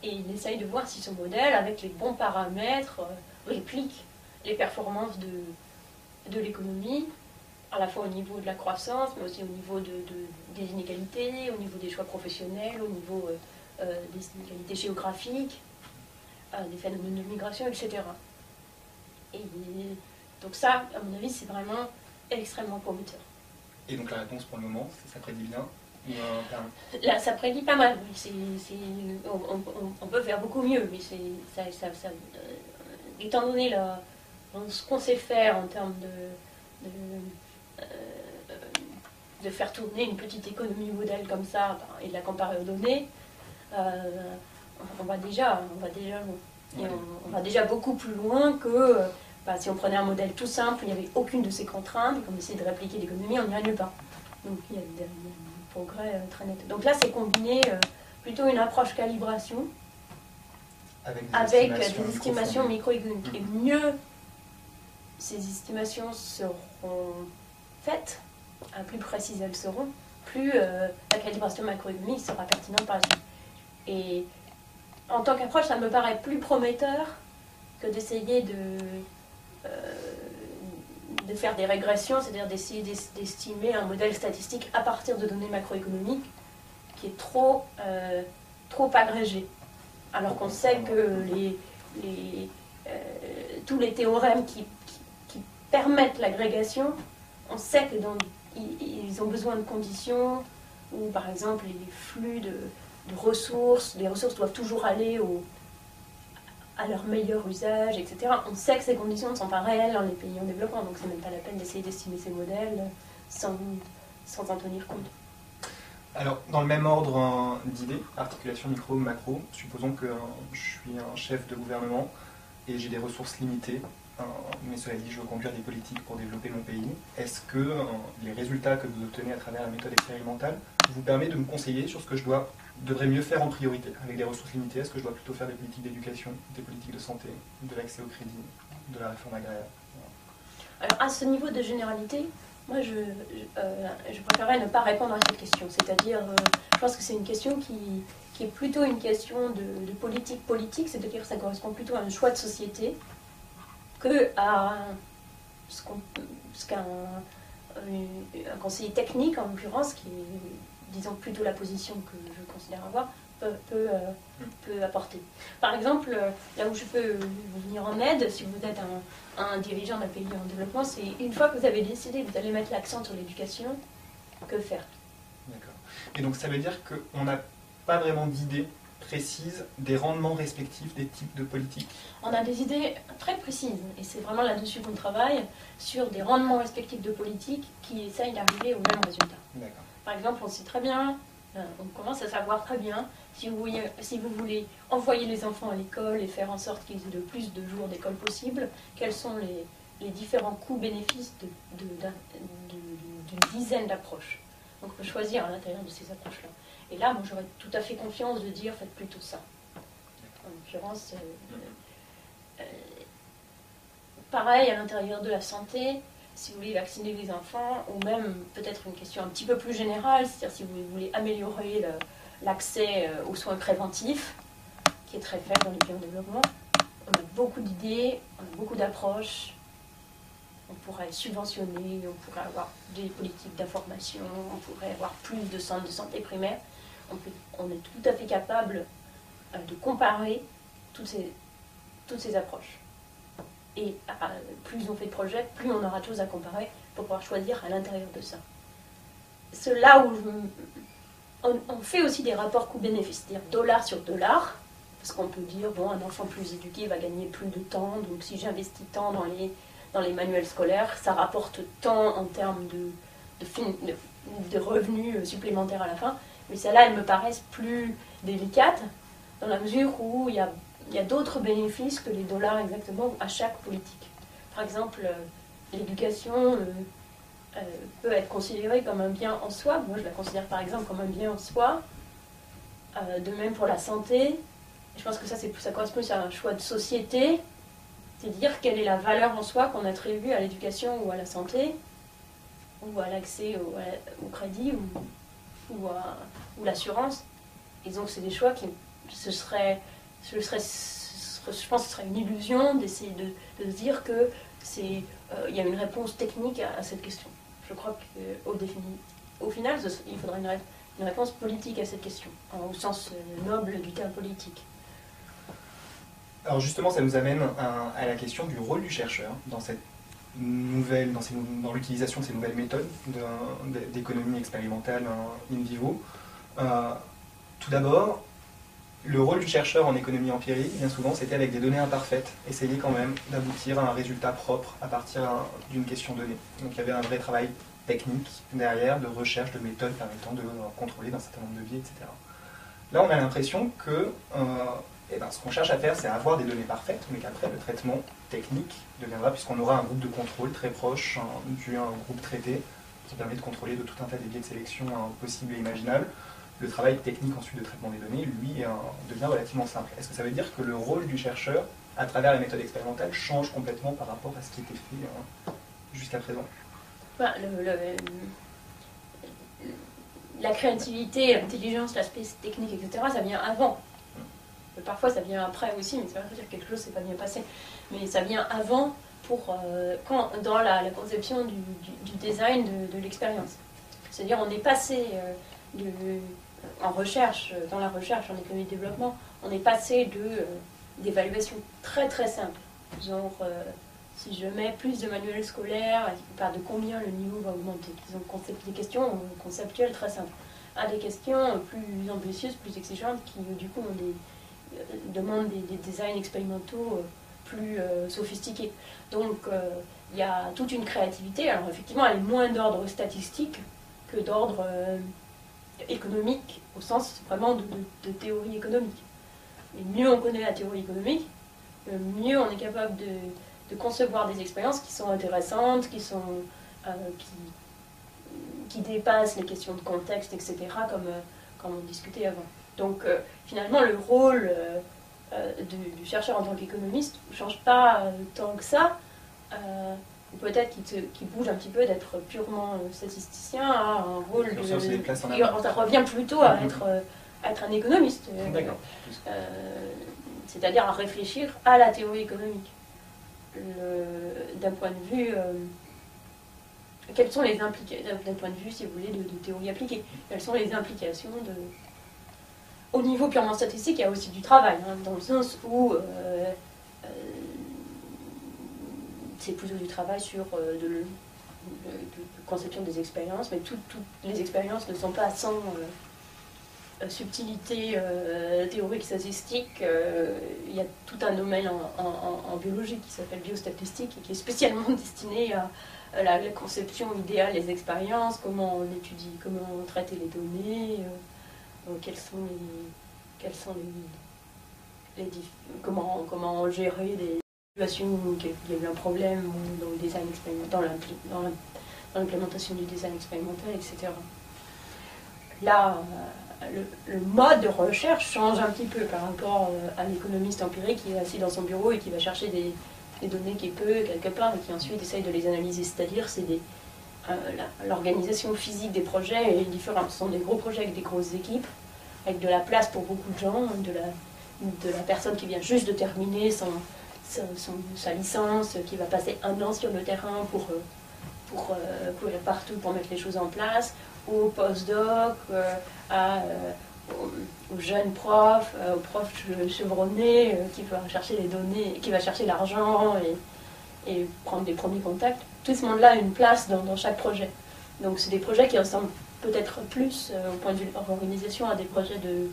et il essaye de voir si son modèle, avec les bons paramètres, réplique les performances de l'économie, à la fois au niveau de la croissance, mais aussi au niveau des inégalités, au niveau des choix professionnels, au niveau des inégalités géographiques, des phénomènes de migration, etc. Et donc ça, à mon avis, c'est vraiment extrêmement prometteur. Et donc la réponse pour le moment, ça prédit bien ou Là, ça prédit pas mal. On peut faire beaucoup mieux, mais étant donné ce qu'on sait faire en termes de faire tourner une petite économie modèle comme ça et de la comparer aux données, on va déjà loin. Et on va déjà beaucoup plus loin que si on prenait un modèle tout simple, il n'y avait aucune de ces contraintes, et qu'on essayait de répliquer l'économie, on n'y arrive pas. Donc il y a un progrès très net. Donc là, c'est combiné plutôt une approche calibration avec des estimations microéconomiques. Et mieux ces estimations seront faites, plus précises elles seront, plus la calibration macroéconomique sera pertinente par la suite. Et en tant qu'approche, ça me paraît plus prometteur que d'essayer de faire des régressions, c'est-à-dire d'essayer d'estimer un modèle statistique à partir de données macroéconomiques qui est trop agrégé. Alors qu'on sait que tous les théorèmes qui permettent l'agrégation, on sait qu'ils ont besoin de conditions où, par exemple, les flux de ressources, les ressources doivent toujours aller à leur meilleur usage, etc. On sait que ces conditions ne sont pas réelles dans les pays en développement, donc c'est même pas la peine d'essayer d'estimer ces modèles sans en tenir compte. Alors, dans le même ordre d'idées, articulation micro-macro, supposons que je suis un chef de gouvernement et j'ai des ressources limitées, mais cela dit, je veux conduire des politiques pour développer mon pays. Est-ce que les résultats que vous obtenez à travers la méthode expérimentale vous permet de me conseiller sur ce que je devrais mieux faire en priorité avec des ressources limitées? Est-ce que je dois plutôt faire des politiques d'éducation, des politiques de santé, de l'accès au crédit, de la réforme agraire? Alors à ce niveau de généralité, moi je préférerais ne pas répondre à cette question. C'est-à-dire, je pense que c'est une question qui est plutôt une question de politique, c'est-à-dire que ça correspond plutôt à un choix de société que à ce qu'un un conseiller technique, en l'occurrence, qui est, disons, plutôt la position que je considère avoir, peut apporter. Par exemple, là où je peux vous venir en aide, si vous êtes un dirigeant d'un pays en développement, c'est une fois que vous avez décidé que vous allez mettre l'accent sur l'éducation, que faire? D'accord. Et donc ça veut dire qu'on n'a pas vraiment d'idée précise des rendements respectifs des types de politiques? On a des idées très précises, et c'est vraiment là-dessus qu'on travaille, sur des rendements respectifs de politiques qui essayent d'arriver au même résultat. D'accord. Par exemple, on sait très bien, on commence à savoir très bien, si vous voulez envoyer les enfants à l'école et faire en sorte qu'ils aient le plus de jours d'école possible, quels sont les différents coûts-bénéfices d'une dizaine d'approches. Donc on peut choisir à l'intérieur de ces approches-là. Et là, moi j'aurais tout à fait confiance de dire faites plutôt ça. En l'occurrence, pareil à l'intérieur de la santé, si vous voulez vacciner les enfants, ou même peut-être une question un petit peu plus générale, c'est-à-dire si vous voulez améliorer l'accès aux soins préventifs, qui est très faible dans les pays en développement, on a beaucoup d'idées, on a beaucoup d'approches. On pourrait subventionner, on pourrait avoir des politiques d'information, on pourrait avoir plus de centres de santé primaire. On est tout à fait capable de comparer toutes ces approches. Et plus on fait de projets, plus on aura de choses à comparer pour pouvoir choisir à l'intérieur de ça. C'est là où on fait aussi des rapports coût-bénéfice, c'est-à-dire dollar sur dollar, parce qu'on peut dire, bon, un enfant plus éduqué va gagner plus de temps, donc si j'investis tant dans les manuels scolaires, ça rapporte tant en termes de revenus supplémentaires à la fin. Mais celles-là, elles me paraissent plus délicates, dans la mesure où il y a d'autres bénéfices que les dollars exactement à chaque politique. Par exemple, l'éducation peut être considérée comme un bien en soi. Moi, je la considère par exemple comme un bien en soi. De même pour la santé. Je pense que ça correspond à un choix de société. C'est dire quelle est la valeur en soi qu'on attribue à l'éducation ou à la santé, ou à l'accès au crédit, ou l'assurance. Et donc c'est des choix qui, je pense que ce serait une illusion d'essayer de se dire que il y a une réponse technique à cette question. Je crois qu'au final, il faudrait une réponse politique à cette question, au sens noble du terme politique. Alors justement, ça nous amène à la question du rôle du chercheur dans dans l'utilisation de ces nouvelles méthodes d'économie expérimentale in vivo. Tout d'abord, le rôle du chercheur en économie empirique, bien souvent, c'était avec des données imparfaites, essayer quand même d'aboutir à un résultat propre à partir d'une question donnée. Donc il y avait un vrai travail technique derrière, de recherche, de méthodes permettant de contrôler d'un certain nombre de biais, etc. Là, on a l'impression que ce qu'on cherche à faire, c'est avoir des données parfaites, mais qu'après, le traitement technique deviendra, puisqu'on aura un groupe de contrôle très proche, un groupe traité, qui permet de contrôler de tout un tas des biais de sélection possibles et imaginables. Le travail technique ensuite de traitement des données, lui, devient relativement simple. Est-ce que ça veut dire que le rôle du chercheur, à travers la méthode expérimentale, change complètement par rapport à ce qui était fait jusqu'à présent? La créativité, l'intelligence, l'aspect technique, etc., ça vient avant. Parfois ça vient après aussi, mais ça veut dire que quelque chose s'est pas bien passé. Mais ça vient avant dans la conception du design de l'expérience. C'est-à-dire on est passé en recherche, dans la recherche en économie de développement, on est passé d'évaluations très très simples. Genre, si je mets plus de manuels scolaires, on parle de combien le niveau va augmenter. Des questions conceptuelles très simples, à des questions plus ambitieuses, plus exigeantes, qui du coup demandent des designs expérimentaux plus sophistiqués. Donc il y a toute une créativité. Alors effectivement, elle est moins d'ordre statistique que d'ordre économique, au sens vraiment de théorie économique. Et mieux on connaît la théorie économique, mieux on est capable de concevoir des expériences qui sont intéressantes, qui dépassent les questions de contexte, etc., comme on discutait avant. Donc finalement, le rôle du chercheur en tant qu'économiste ne change pas tant que ça. Peut-être qu'il bouge un petit peu d'être purement statisticien à un rôle ça revient plutôt à être un économiste. C'est-à-dire à réfléchir à la théorie économique. d'un point de vue... quelles sont les implications, d'un point de vue, si vous voulez, de théorie appliquée, quelles sont les implications de... Au niveau purement statistique, il y a aussi du travail, hein, dans le sens où c'est plutôt du travail sur de conception des expériences, mais toutes les expériences ne sont pas sans subtilité théorique, statistique. Il y a tout un domaine en biologie qui s'appelle biostatistique et qui est spécialement destiné à la conception idéale des expériences, comment on étudie, comment on traite les données, comment gérer des situations où il y a eu un problème dans le design expérimental, dans l'implémentation du design expérimental, etc. Là, le mode de recherche change un petit peu par rapport à l'économiste empirique qui est assis dans son bureau et qui va chercher des données qu'il peut quelque part et qui ensuite essaye de les analyser. C'est-à-dire, c'est l'organisation physique des projets est différente. Ce sont des gros projets avec des grosses équipes, avec de la place pour beaucoup de gens, de la personne qui vient juste de terminer sa licence, qui va passer un an sur le terrain pour courir partout pour mettre les choses en place, aux post-doc, aux jeunes profs, aux profs chevronnés qui va chercher les données, qui va chercher l'argent et prendre des premiers contacts. Tout ce monde-là a une place dans chaque projet. Donc c'est des projets qui ressemblent peut-être plus au point de vue de leur organisation à des projets de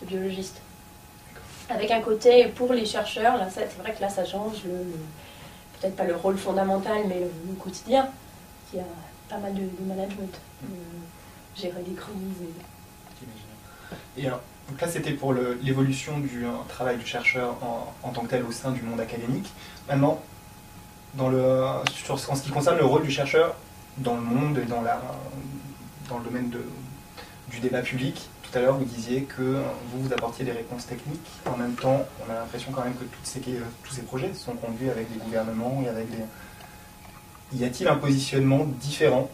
biologistes. Avec un côté pour les chercheurs, là c'est vrai que là ça change, peut-être pas le rôle fondamental, mais le quotidien, qui a pas mal de management, gérer des crises. Et alors, donc là c'était pour l'évolution du travail du chercheur en tant que tel au sein du monde académique. Maintenant, en ce qui concerne le rôle du chercheur dans le monde et dans le domaine du débat public, tout à l'heure vous disiez que vous apportiez des réponses techniques. En même temps, on a l'impression quand même que tous ces projets sont conduits avec des gouvernements et avec des... Y a-t-il un positionnement différent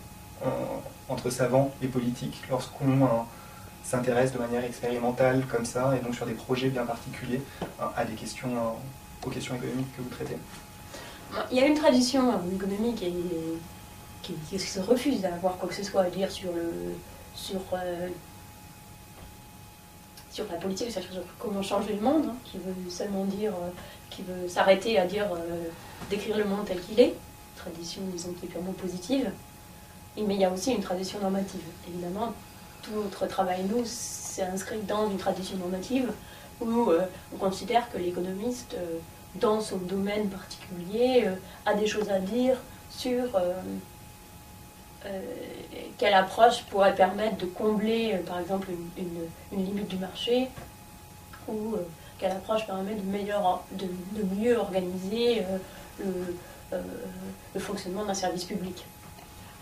entre savants et politiques lorsqu'on s'intéresse de manière expérimentale comme ça, et donc sur des projets bien particuliers, à des questions, aux questions économiques que vous traitez? Il y a une tradition économique qui se refuse d'avoir quoi que ce soit à dire sur la politique, sur comment changer le monde, hein, qui veut seulement dire, qui veut s'arrêter à dire, décrire le monde tel qu'il est, tradition, disons, qui est purement positive. Mais il y a aussi une tradition normative. Évidemment, tout notre travail, nous, c'est inscrit dans une tradition normative où on considère que l'économiste, dans son domaine particulier, a des choses à dire sur quelle approche pourrait permettre de combler, par exemple, une limite du marché, ou quelle approche permet de mieux organiser le fonctionnement d'un service public.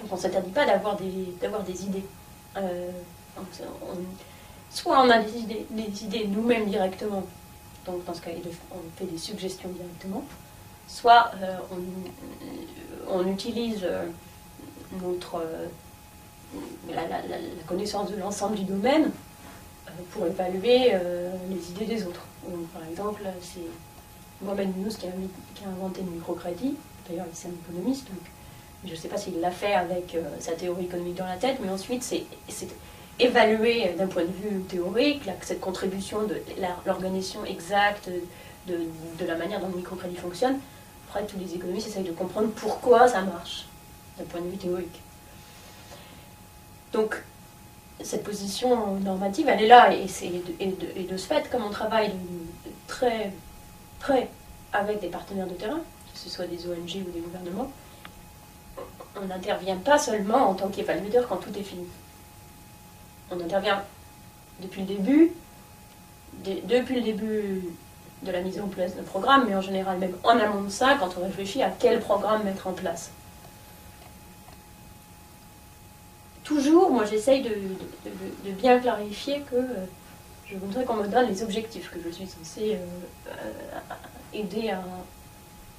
Donc on ne s'interdit pas d'avoir des idées. Soit on a des idées nous-mêmes directement, donc dans ce cas on fait des suggestions directement, soit on utilise la connaissance de l'ensemble du domaine pour évaluer les idées des autres. Donc, par exemple, c'est Mohamed Yunus qui a inventé le microcrédit. D'ailleurs, c'est un économiste, donc je ne sais pas s'il l'a fait avec sa théorie économique dans la tête, mais ensuite c'est évaluer d'un point de vue théorique cette contribution de l'organisation exacte de la manière dont le microcrédit fonctionne. Après, tous les économistes essayent de comprendre pourquoi ça marche, d'un point de vue théorique. Donc, cette position normative, elle est là, et de ce fait, comme on travaille très près avec des partenaires de terrain, que ce soit des ONG ou des gouvernements, on n'intervient pas seulement en tant qu'évaluateur quand tout est fini. On intervient depuis le début de la mise en place d'un programme, mais en général même en amont de ça, quand on réfléchit à quel programme mettre en place. Toujours, moi j'essaye de bien clarifier que je voudrais qu'on me donne les objectifs que je suis censée aider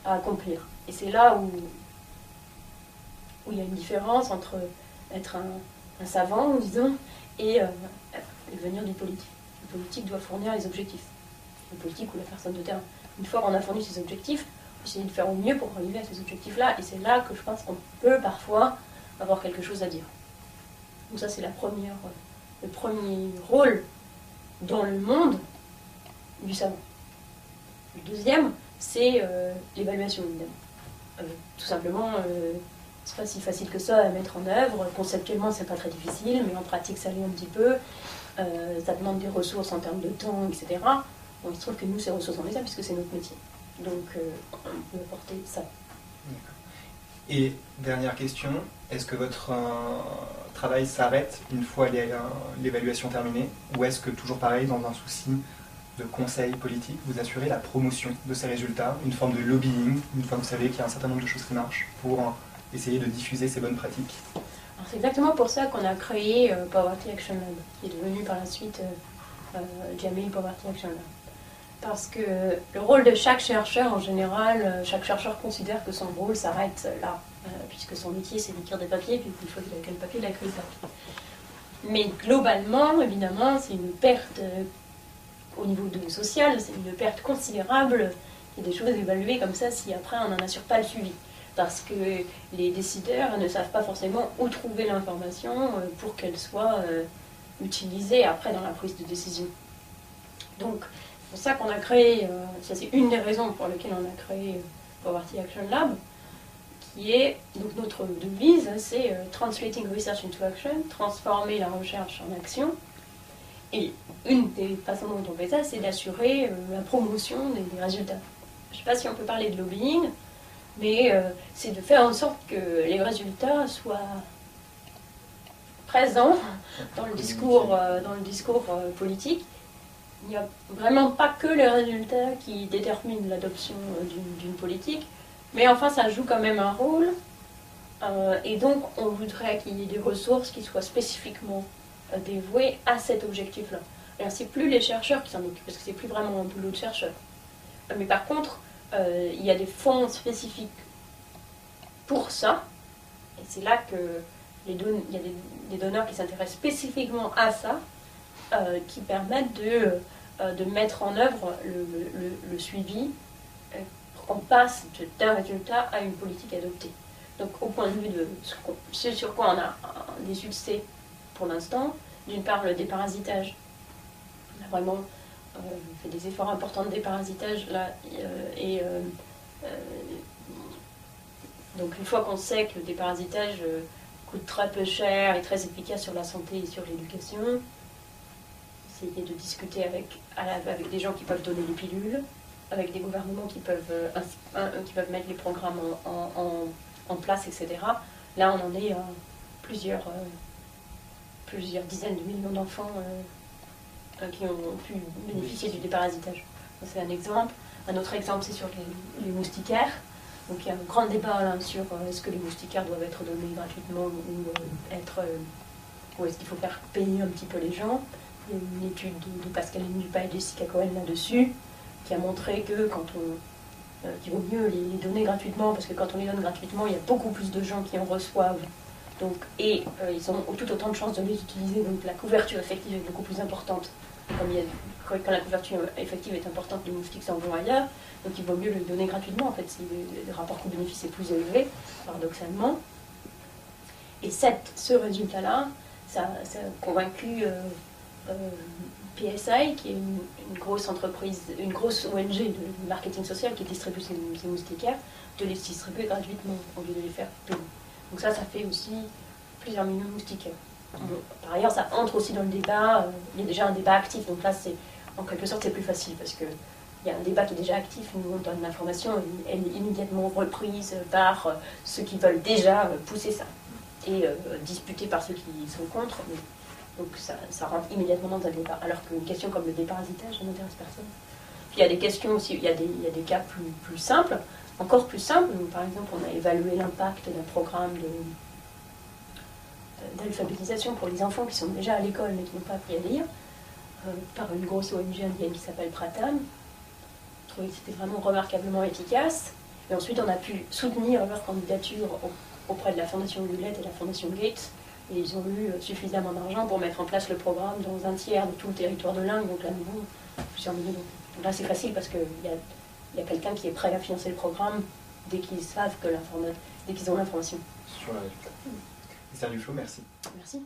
à accomplir. Et c'est là où il y a une différence entre être un savant, disons, et venir du politique. Le politique doit fournir les objectifs. Le politique ou la personne de terrain. Une fois qu'on a fourni ces objectifs, essayer de faire au mieux pour arriver à ces objectifs-là. Et c'est là que je pense qu'on peut parfois avoir quelque chose à dire. Donc ça, c'est le premier rôle dans le monde du savant. Le deuxième, c'est l'évaluation, évidemment. Tout simplement, c'est pas si facile que ça à mettre en œuvre. Conceptuellement, c'est pas très difficile, mais en pratique, ça l'est un petit peu. Ça demande des ressources en termes de temps, etc. Bon, il se trouve que nous, ces ressources, on les a puisque c'est notre métier. Donc, on peut apporter ça. Et dernière question, est-ce que votre travail s'arrête une fois l'évaluation terminée, ou est-ce que toujours pareil, dans un souci de conseil politique, vous assurez la promotion de ces résultats, une forme de lobbying, une fois que vous savez qu'il y a un certain nombre de choses qui marchent, pour essayer de diffuser ces bonnes pratiques? Alors, c'est exactement pour ça qu'on a créé Poverty Action Lab, qui est devenu par la suite Jamii Poverty Action Lab. Parce que le rôle de chaque chercheur, en général, chaque chercheur considère que son rôle s'arrête là, puisque son métier c'est d'écrire des papiers, puis une fois qu'il a écrit le papier, il a écrit le papier. Mais globalement, évidemment, c'est une perte au niveau social, c'est une perte considérable. Il y a des choses évaluées comme ça si après on n'en assure pas le suivi. Parce que les décideurs ne savent pas forcément où trouver l'information pour qu'elle soit utilisée après dans la prise de décision. Donc, c'est pour ça qu'on a créé, ça c'est une des raisons pour lesquelles on a créé Poverty Action Lab, qui est, donc notre devise, c'est Translating Research into Action, transformer la recherche en action. Et une des façons dont on fait ça, c'est d'assurer la promotion des résultats. Je ne sais pas si on peut parler de lobbying, mais c'est de faire en sorte que les résultats soient présents dans le discours politique. Il n'y a vraiment pas que les résultats qui déterminent l'adoption d'une politique, mais enfin ça joue quand même un rôle. Et donc on voudrait qu'il y ait des ressources qui soient spécifiquement dévouées à cet objectif-là. Alors c'est plus les chercheurs qui s'en occupent, parce que c'est plus vraiment un boulot de chercheur. Mais par contre, il y a des fonds spécifiques pour ça, et c'est là que il y a des donneurs qui s'intéressent spécifiquement à ça, qui permettent de mettre en œuvre le suivi pour qu'on passe d'un résultat à une politique adoptée. Donc au point de vue de ce sur quoi on a des succès pour l'instant, d'une part le déparasitage. On a vraiment fait des efforts importants de déparasitage là, donc une fois qu'on sait que le déparasitage coûte très peu cher et très efficace sur la santé et sur l'éducation, essayer de discuter avec des gens qui peuvent donner les pilules, avec des gouvernements qui peuvent mettre les programmes en place, etc. Là, on en est à plusieurs dizaines de millions d'enfants qui ont pu bénéficier du déparasitage. C'est un exemple. Un autre exemple, c'est sur les moustiquaires. Donc il y a un grand débat là, sur est-ce que les moustiquaires doivent être donnés gratuitement ou est-ce qu'il faut faire payer un petit peu les gens. Il y a une étude de Pascaline Dupas et Jessica Cohen là-dessus qui a montré que qu'il vaut mieux les donner gratuitement, parce que quand on les donne gratuitement, il y a beaucoup plus de gens qui en reçoivent. Donc, et ils ont tout autant de chances de les utiliser, donc la couverture effective est beaucoup plus importante. Quand la couverture effective est importante, les moustiques s'en vont ailleurs, donc il vaut mieux le donner gratuitement, en fait, si le rapport coût-bénéfice est plus élevé, paradoxalement. Et ce résultat-là, ça a convaincu PSI, qui est une grosse entreprise, une grosse ONG de marketing social qui distribue ces moustiquaires, de les distribuer gratuitement au lieu de les faire payer. Donc ça fait aussi plusieurs millions de moustiquaires. Par ailleurs, ça entre aussi dans le débat, il y a déjà un débat actif, donc là, en quelque sorte, c'est plus facile, parce qu'il y a un débat qui est déjà actif, nous on donne l'information, elle est immédiatement reprise par ceux qui veulent déjà pousser ça, et disputée par ceux qui sont contre. Donc ça rentre immédiatement dans un débat, alors qu'une question comme le déparasitage, ça n'intéresse personne. Puis il y a des questions aussi, il y a des cas plus simples, encore plus simples. Donc, par exemple, on a évalué l'impact d'un programme d'alphabétisation pour les enfants qui sont déjà à l'école mais qui n'ont pas appris à lire, par une grosse ONG indienne qui s'appelle Pratham. On trouvait que c'était vraiment remarquablement efficace. Et ensuite, on a pu soutenir leur candidature auprès de la Fondation Hewlett et la Fondation Gates. Et ils ont eu suffisamment d'argent pour mettre en place le programme dans un tiers de tout le territoire de l'Inde, donc là, nouveau, plusieurs millions. Donc là, c'est facile parce qu'il y a il y a quelqu'un qui est prêt à financer le programme dès qu'ils savent dès qu'ils ont l'information. Sur le résultat. Esther Duflo, merci. Merci.